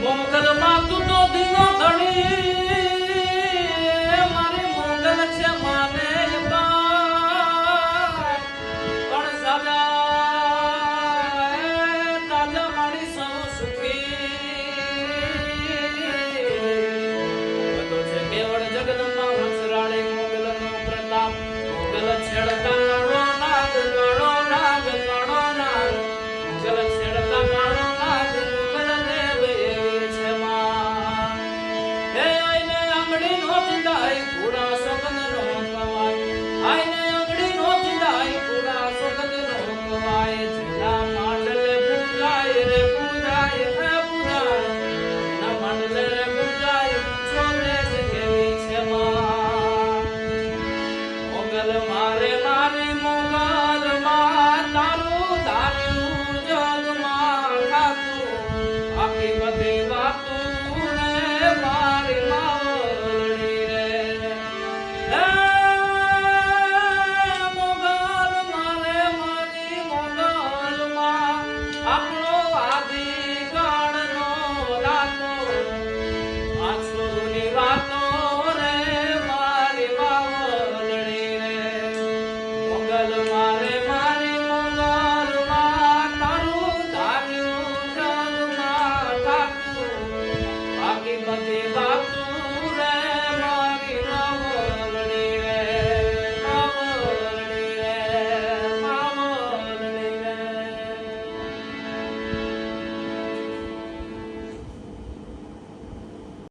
મોગલ માં તું તો દીનો ધણી મારી મોગલ છે માને પણ સાજા તાજા મારી સૌ સુખી બધો છે કેવળ જગદંબા હંસરાળે મોગલ નો પ્રતાપ મોગલ છેડતા કાળો નાગ કાળો નાગ કાળો નાગ જલ છેડતા કાળો નાગ મોગલ દેવ એવી છે માં હે આઈને આંગળી નો ચિંતાય કુડા સોગંદ નો કવાય આઈને આંગળી નો ચિંતાય કુડા સોગંદ નો કવાય જેના માંડલે પૂજાય રે પૂજાય હે પૂજાય ના માંડલે રે પૂજાય છોડે છે કેવી છે માં મોગલ મારે મારી મોગલ માં તારું ધાર્યું જગમાં ખાતું આખી બધી વાતું ને